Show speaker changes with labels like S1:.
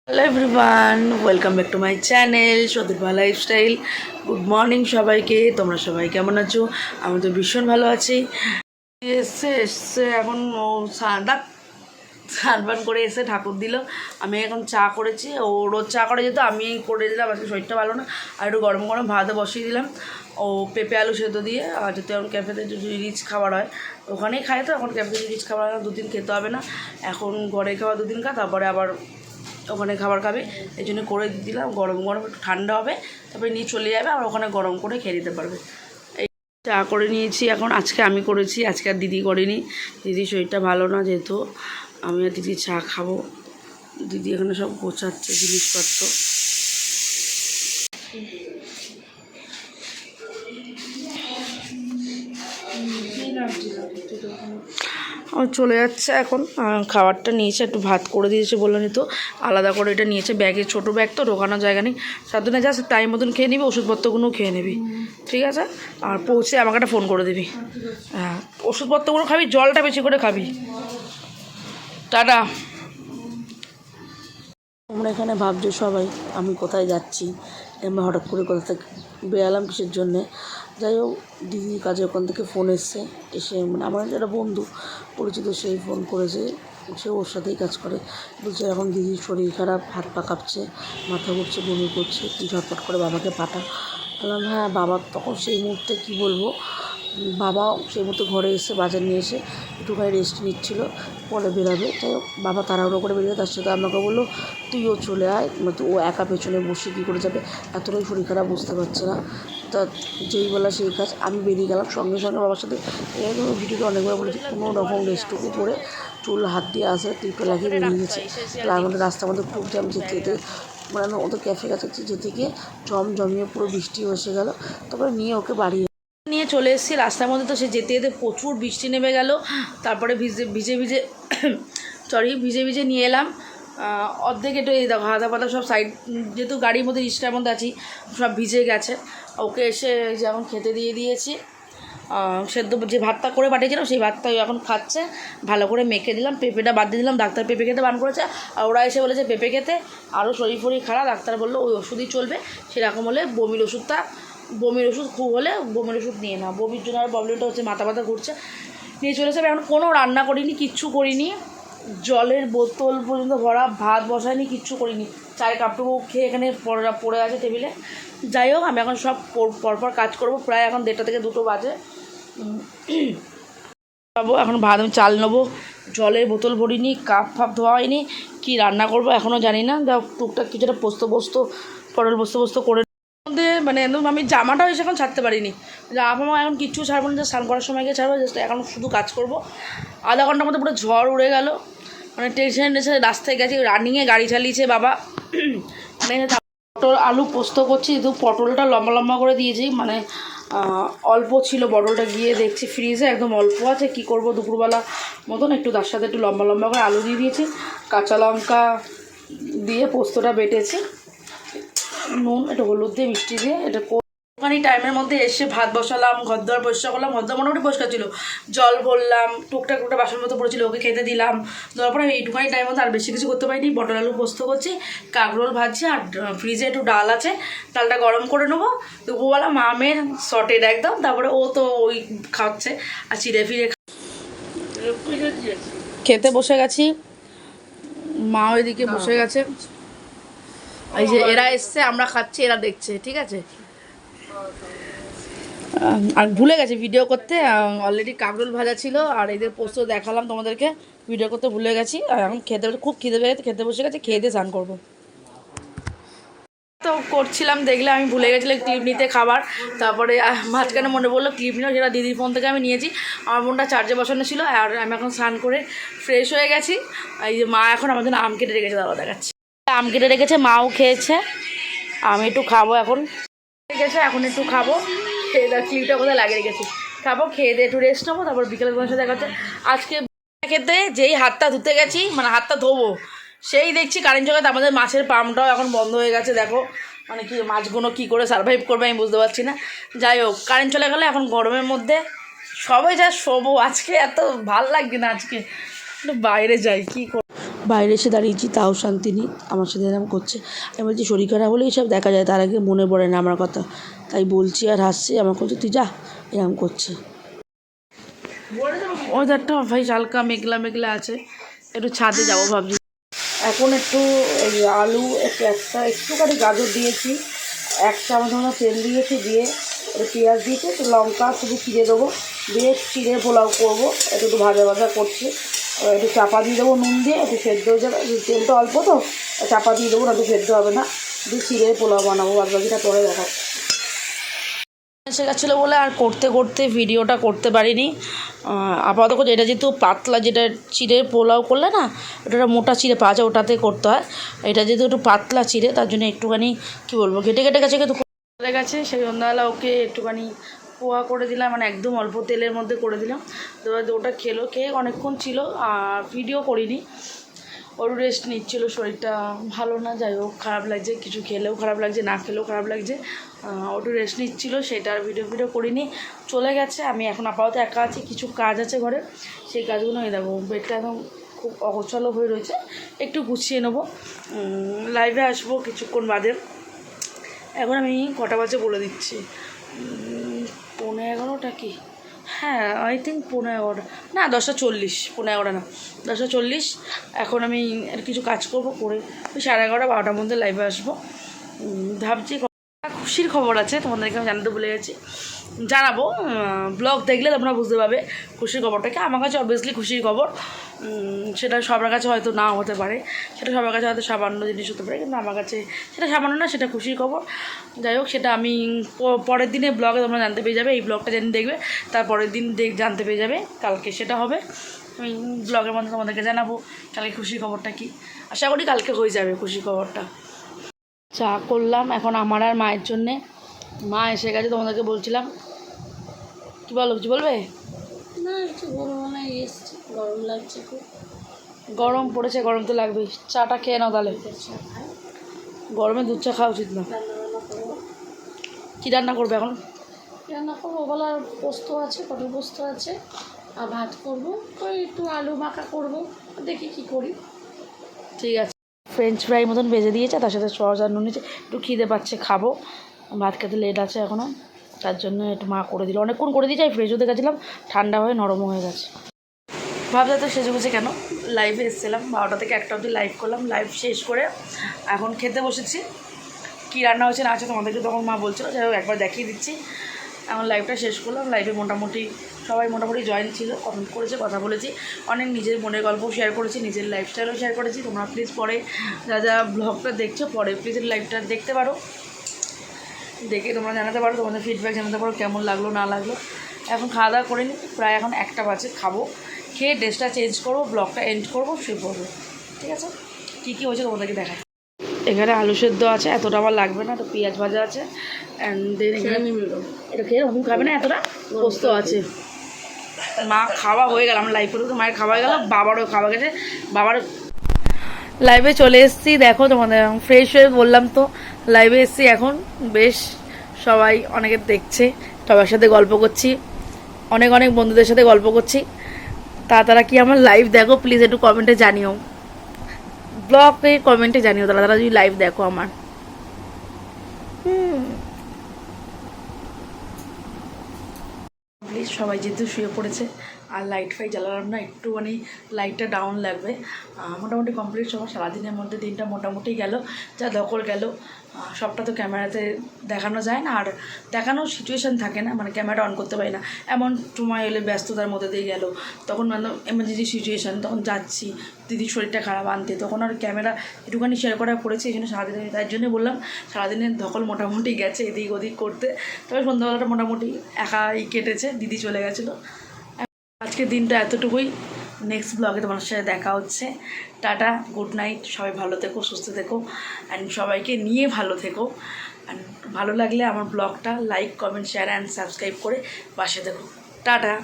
S1: Hello everyone, welcome back to my channel Sadipa lifestyle. Good morning সবাইকে। তোমরা সবাই কেমন আছো? আমি তো ভীষণ ভালো আছি। এসছে এখন ও স্নান করে এসে ঠাকুর দিল। আমি এখন চা করেছি, ও রোজ চা করে যেত, আমি করে দিলাম। আজকে শরীরটা ভালো না, আর একটু গরম গরম ভাতে বসিয়ে দিলাম ও পেঁপে আলু সেদ্ধ দিয়ে। আর যদি এখন ক্যাফেতে যদি রিচ খাবার হয় ওখানেই খায়, তো এখন ক্যাফেতে রিচ খাবার হয় দুদিন খেতে হবে না, এখন ঘরে খাওয়া দুদিন খা, তারপরে আবার ওখানে খাবার খাবে। এই জন্য করে দিলাম, গরম গরম একটু ঠান্ডা হবে, তারপরে নিয়ে চলে যাবে, আর ওখানে গরম করে খেয়ে দিতে পারবে। এই চা করে নিয়েছি এখন। আজকে আমি করেছি, আজকে আর দিদি করেনি। দিদির শরীরটা ভালো না, যেহেতু আমি আর দিদি চা খাবো। দিদি এখানে সব গোছাচ্ছে জিনিসপত্র। আমার চলে যাচ্ছে এখন। খাবারটা নিয়েছে, একটু ভাত করে দিয়েছে বললো নি তো, আলাদা করে এটা নিয়েছে ব্যাগে, ছোটো ব্যাগ তো ঢোকানোর জায়গা নেই। সাধনে যাস টাইম মতন খেয়ে নিবি, ওষুধপত্রগুলোও খেয়ে নিবি, ঠিক আছে? আর পৌঁছে আমাকে একটা ফোন করে দিবি। হ্যাঁ, ওষুধপত্রগুলো খাবি, জলটা বেশি করে খাবি। টাটা। আমরা এখানে ভাবছি সবাই আমি কোথায় যাচ্ছি, আমরা হঠাৎ করে কোথা থেকে বেরালাম কিসের জন্যে। যাই হোক, দিদির কাজে ওখান থেকে ফোন এসে মানে আমার একটা বন্ধু পরিচিত, সেই ফোন করেছে। সে ওর সাথেই কাজ করে। বলছে এখন দিদির শরীর খারাপ, হাত পা কাঁপছে, মাথা ঘুরছে, বমি করছে, তুই ঝটপট করে বাবাকে পাঠা। বললাম হ্যাঁ। বাবা তখন সেই মুহূর্তে কী বলবো, বাবা সেই মতো ঘরে এসে বাজার নিয়ে এসে একটুখানি রেস্ট নিচ্ছিলো, পরে বেরাবে। তাই বাবা তাড়াহুড়ো করে বেরিয়ে, তার সাথে আমাকে বললো তুইও চলে আয়। ও একা পেছনে বসে কী করে যাবে, এতটাই শরীর খারাপ, বুঝতে পারছে না। তা যেই বলা সেই কাজ, আমি বেরিয়ে গেলাম সঙ্গে সঙ্গে বাবার সাথে। এরকম ভিডিওটা অনেকবার বলেছি, কোনো রকম রেস্টটুকু করে চুল হাত দিয়ে আসে, টিপে লাগিয়ে বেরিয়ে গেছে। তাহলে আমাদের রাস্তার মধ্যে খুব জ্যাম, যেতে যেতে মানে আমি ওদের ক্যাফে কাছে যেতে গিয়ে জমিয়ে পুরো বৃষ্টি এসে গেল। তারপরে নিয়ে ওকে বাড়ি নিয়ে চলে এসেছি। রাস্তার মধ্যে তো সে যেতে যেতে প্রচুর বৃষ্টি নেমে গেল। তারপরে ভিজে ভিজে নিয়ে এলাম। অর্ধেক একটু এই দেখো হাতা পাতা সব সাইড, যেহেতু গাড়ির মধ্যে রিক্সার মধ্যে আছি, সব ভিজে গেছে। ওকে এসে যেমন খেতে দিয়ে দিয়েছি। সেদ্ধ যে ভাতটা করে পাঠিয়েছিলাম সেই ভাতটা এখন খাচ্ছে। ভালো করে মেখে দিলাম, পেঁপেটা বাদ দিয়ে দিলাম। ডাক্তার পেঁপে খেতে বান করেছে, আর ওরা এসে বলেছে পেঁপে খেতে, আরও শরীর ফরীর খারাপ। ডাক্তার বললো ওই ওষুধই চলবে, সেরকম হলে বমির ওষুধ খুব হলে বমির ওষুধ নিয়ে না। বমির জন্য আর প্রবলেমটা হচ্ছে, মাথা ব্যথা ঘুরছে, নিয়ে চলে যাবে। এখন কোনো রান্না করিনি, কিচ্ছু করিনি, জলের বোতল পর্যন্ত ভরা, ভাত বসাইনি, কিচ্ছু করিনি। চায়ের কাপটুকু খেয়ে এখানে পড়ে আছে টেবিলে। যাই হোক, আমি এখন সব পরপর কাজ করব। প্রায় এখন 1:30 থেকে 2 বাজে। যাবো এখন, ভাত আমি চাল নেবো, জলের বোতল ভরিনি, কাপ ফাপ ধোয়া হয়নি, কী রান্না করবো এখনও জানি না। যা টুকটাক কিছুটা পোস্ত পটল পোস্ত করে মধ্যে মানে একদম আমি জামাটাও এসে এখন ছাড়তে পারিনি। জামা এখন কিচ্ছু ছাড়বো না, স্নান করার সময় গিয়ে ছাড়বো। জাস্ট এখন শুধু কাজ করবো। আধা ঘন্টার মধ্যে পুরো ঝড় উড়ে গেল, মানে টেনশন রাস্তায় গেছি, রানিংয়ে গাড়ি চালিয়েছে বাবা। মানে পটল আলু পোস্ত করছি, কিন্তু পটলটা লম্বা লম্বা করে দিয়েছি, মানে অল্প ছিল পটলটা, গিয়ে দেখছি ফ্রিজে একদম অল্প আছে। কি করব দুপুরবেলা মতন, একটু তার সাথে একটু লম্বা লম্বা করে আলু দিয়ে দিয়েছি, কাঁচা লঙ্কা দিয়ে পোস্তটা বেটেছি, নুন একটু হলুদ দিয়ে মিষ্টি দিয়ে এটা ওখানে টাইমের মধ্যে এসে ভাত বসালাম, ঘরদোয়ার পরিষ্কার করলাম। ঘরদোয়ার মোটামুটি পরিষ্কার ছিল, জল ভরলাম, টুকটাক বাসন মতো পড়েছিল, ওকে খেতে দিলাম। দেওয়ার পরে এইটুখানি টাইমের মধ্যে আর বেশি কিছু করতে পারিনি। পটল আলু পোস্ত করছি, কাঁকরোল ভাজছি, আর ফ্রিজে একটু ডাল আছে, ডালটা গরম করে নেবো। দুপুরবেলা মামের সটেড একদম, তারপরে ও তো ওই খাচ্ছে, আর চিড়ে ফিরে খেতে বসে গেছি। মা ওইদিকে বসে গেছে, এই যে এরা এসছে, আমরা খাচ্ছি, এরা দেখছে, ঠিক আছে? আর ভুলে গেছে ভিডিও করতে। অলরেডি কাঁকরোল ভাজা ছিল, আর এদের পোস্ত দেখালাম তোমাদেরকে, ভিডিও করতে ভুলে গেছি। আর এখন খুব খিদে পেয়ে খেতে বসে গেছে, খেয়ে দিয়ে স্নান করবো। তো করছিলাম, দেখলে আমি ভুলে গেছিলাম ক্লিপ নিতে খাবার। তারপরে মাঝখানে মনে পড়লো ক্লিপ নিও, যেটা দিদির ফোন থেকে আমি নিয়েছি। আমার ফোনটা চার্জে বসানো ছিল, আর আমি এখন স্নান করে ফ্রেশ হয়ে গেছি। এই যে মা এখন আমার জন্য আম কেটে রেখেছে, দাদা দেখাচ্ছি, আম কেটে রেখেছে, মাও খেয়েছে, আমি একটু খাবো এখন। রেখেছে এখন একটু খাবো, খেয়ে দেওয়া ক্লিপটা কোথায় লাগিয়ে রেখেছি, খাবো, খেয়ে দিয়ে একটু রেস্ট নেবো, তারপর বিকেলে তোমার সাথে দেখা হচ্ছে। আজকে খেতে যেই হাতটা ধুতে গেছি, মানে হাতটা ধোবো, সেই দেখছি কারেন্ট জগৎ আমাদের মাছের পাম্পটাও এখন বন্ধ হয়ে গেছে। দেখো মানে কি মাছগুলো কী করে সারভাইভ করবে আমি বুঝতে পারছি না। যাই হোক, কারেন্ট চলে গেলে এখন গরমের মধ্যে সবাই যা শোবো। আজকে এত ভাল লাগছে না, আজকে একটু বাইরে যাই, কী বাইরে এসে দাঁড়িয়েছি তাও শান্তি নেই, আমার সাথে এরকম করছে। আমি বলছি শরীর খারাপ হলে এইসব দেখা যায়, তার আগে মনে পড়ে না আমার কথা, তাই বলছি আর হাসছি। আমার বলছে তুই যা, এরকম করছে। ওয়েদারটা ভাই হালকা মেঘলা মেঘলা আছে, একটু ছাদে যাবো ভাবছি। এখন একটু এই আলু একটুখানি গাজর দিয়েছি, 1 চামচ মতো তেল দিয়েছি, দিয়ে একটু পেঁয়াজ দিয়েছি, একটু লঙ্কা শুধু চিড়ে দেবো, দিয়ে চিড়ে পোলাও করবো। একটু ভাজা ভাজা করছি, একটু চাপা দিয়ে দেবো নুন দিয়ে, একটু সেদ্ধ হয়ে যাবে, তেলটা অল্প তো চাপা দিয়ে দেবো, না একটু সেদ্ধ হবে না, দিয়ে চিড়ে পোলাও বানাবো। বাদ বাকিটা পরে দেখাচ্ছি। এসে গেছিলো বলে আর করতে ভিডিওটা করতে পারিনি। আপাতত এটা যেহেতু পাতলা, যেটা চিড়ে পোলাও করলে না ওটা মোটা চিড়ে পাওয়া যায়, ওটাতে করতে হয়। এটা যেহেতু একটু পাতলা চিড়ে, তার জন্য একটুখানি কী বলবো ঘেটে গেছে, কিন্তু চলে গেছে। সেই সন্ধ্যাবেলা ওকে একটুখানি পোহা করে দিলাম, মানে একদম অল্প তেলের মধ্যে করে দিলাম। তো ওটা খেয়ে অনেকক্ষণ ছিল, আর ভিডিও করিনি। ওর রেস্ট নিচ্ছিলো, শরীরটা ভালো না, যাই হোক খারাপ লাগছে, কিছু খেলেও খারাপ লাগছে, না খেলেও খারাপ লাগছে। ওটু রেস্ট নিচ্ছিলো, সেটা আর ভিডিও করিনি, চলে গেছে। আমি এখন আপাতত একা আছি, কিছু কাজ আছে ঘরে, সেই কাজগুলো এই দেখো, বেডটা একদম খুব অগোছালো হয়ে রয়েছে, একটু গুছিয়ে নেবো। লাইভে আসবো কিছুক্ষণ বাদে। এখন আমি কটা বাজে বলে দিচ্ছি, 11:15 কি, হ্যাঁ আই থিঙ্ক 11:15 না, 10:40, 11:15 না, 10:40। এখন আমি কিছু কাজ করবো, করে ওই 11:30 12টার মধ্যে লাইভে আসবো। ভাবছি খুশির খবর আছে, তোমাদেরকে আমি জানাতে ভুলে গেছি, জানাবো। ব্লগ দেখলে তোমরা বুঝতে পারবে খুশির খবরটাকে। আমার কাছে অবভিয়াসলি খুশির খবর, সেটা সবার কাছে হয়তো নাও হতে পারে, সেটা সবার কাছে হয়তো সামান্য জিনিস হতে পারে, কিন্তু আমার কাছে সেটা সামান্য না, সেটা খুশির খবর। যাই হোক, সেটা আমি পরের দিনে ব্লগে তোমরা জানতে পেয়ে যাবে। এই ব্লগটা যেদিন দেখবে তার পরের দিন জানতে পেয়ে যাবে, কালকে সেটা হবে। আমি ব্লগের মধ্যে তোমাদেরকে জানাবো কালকে খুশির খবরটা কী। আশা করি কালকে হয়ে যাবে খুশির খবরটা। চা করলাম এখন আমার আর মায়ের জন্যে। মা এসে গেছে, তোমাদেরকে বলছিলাম। কী বলো, কিছু বলবে?
S2: না, একটু গরমে এসছি, গরম লাগছে খুব।
S1: গরম পড়েছে, গরম তো লাগবেই। চাটা খেয়ে নাও তাহলে, গরমে দুধ চা খাওয়া উচিত না।
S2: রান্না করবো।
S1: কী রান্না করবে এখন?
S2: রান্না করবো, ওগুলোর পোস্ত আছে, পটল পোস্ত আছে, আর ভাত করবো, ওই একটু আলু মাখা করবো, দেখি কি করি।
S1: ঠিক আছে। ফ্রেঞ্চ ফ্রাই মতন ভেজে দিয়েছে, তার সাথে সস আর নুন নিয়েছে। একটু খিদে পাচ্ছে, খাবো, ভাত খেতে লেট আছে এখনও, তার জন্য একটু মা করে দিল, অনেকক্ষণ করে দিয়েছে। আমি ফ্রেশ হতে গেছিলাম, ঠান্ডা হয়ে নরমও হয়ে গেছে। ভাবতে তো সেজে গুছে কেন, লাইভে এসেছিলাম 12টা থেকে 1টা অবধি লাইভ করলাম। লাইভ শেষ করে এখন খেতে বসেছি। কী রান্না হয়েছে না আছে তোমাদেরকে তখন মা বলছিল, যাই হোক একবার দেখিয়ে দিচ্ছি। এখন লাইভটা শেষ করলাম। লাইভে মোটামুটি সবাই জয়েন ছিল, কমেন্ট করেছে, কথা বলেছি, অনেক নিজের মনের গল্প শেয়ার করেছি, নিজের লাইফস্টাইলও শেয়ার করেছি। তোমরা প্লিজ পরে যা ব্লগটা দেখছো, পরে প্লিজ লাইভটা দেখতে পারো, দেখে তোমরা জানাতে পারো, তোমাদের ফিডব্যাক জানাতে পারো কেমন লাগলো না লাগলো। এখন খাওয়া দাওয়া করে নিই, প্রায় এখন 1টা বাজে, খাবো, খেয়ে ড্রেসটা চেঞ্জ করবো, ব্লগটা এন্ড করবো, শুয়ে পড়বো। ঠিক আছে, কী কী হয়েছে তোমাদেরকে দেখায়। এখানে আলু সেদ্ধ আছে, এতটা আমার লাগবে না, তো পেঁয়াজ ভাজা আছে, অ্যান্ড দেন এখানে এটা খেয়ে রকম খাবে না, এতটা পোস্ত আছে। মা খাওয়া হয়ে গেল, আমার লাইভ করে তো মায়ের খাওয়া হয়ে গেল, বাবারও খাওয়া গেছে। বাবার লাইভে চলে এসেছি, দেখো তোমাদের ফ্রেশ হয়ে বললাম তো লাইভে এসেছি এখন। বেশ সবাই অনেকে দেখছে, সবার সাথে গল্প করছি, অনেক বন্ধুদের সাথে গল্প করছি। তারা কি আমার লাইভ দেখো প্লিজ একটু কমেন্টে জানিও, ব্লগে কমেন্টে জানিও তারা যদি লাইভ দেখো আমার। প্লিজ সবাই যেহেতু শুয়ে পড়েছে, আর লাইট ফাইট জ্বালালাম না, একটুখানি লাইটটা ডাউন লাগবে। মোটামুটি কমপ্লিট সবার সারাদিনের মধ্যে দিনটা মোটামুটি গেল, যা দখল গেল। সবটা তো ক্যামেরাতে দেখানো যায় না, আর দেখানোর সিচুয়েশান থাকে না, মানে ক্যামেরা অন করতে পারি না, এমন সময় এলে ব্যস্ততার মধ্যে দিয়ে গেল। তখন মানে এমার্জেন্সি সিচুয়েশান, তখন যাচ্ছি দিদির শরীরটা খারাপ আনতে, তখন আর ক্যামেরা একটুখানি শেয়ার করা করেছি, এই জন্য সারাদিন, তাই জন্যই বললাম সারাদিনের ধকল মোটামুটি গেছে এদিক ওদিক করতে। তবে সন্ধ্যাবেলাটা মোটামুটি একাই কেটেছে, দিদি চলে গেছিলো। আজকের দিনটা এতটুকুই, নেক্সট ব্লগে তোমার সাথে দেখা হচ্ছে। টাটা, গুড নাইট, সবাই ভালো থেকো, সুস্থ থেকো, অ্যান্ড সবাইকে নিয়ে ভালো থেকো। অ্যান্ড ভালো লাগলে আমার ব্লগটা like, comment, share and subscribe করে পাশে থেকো। টাটা।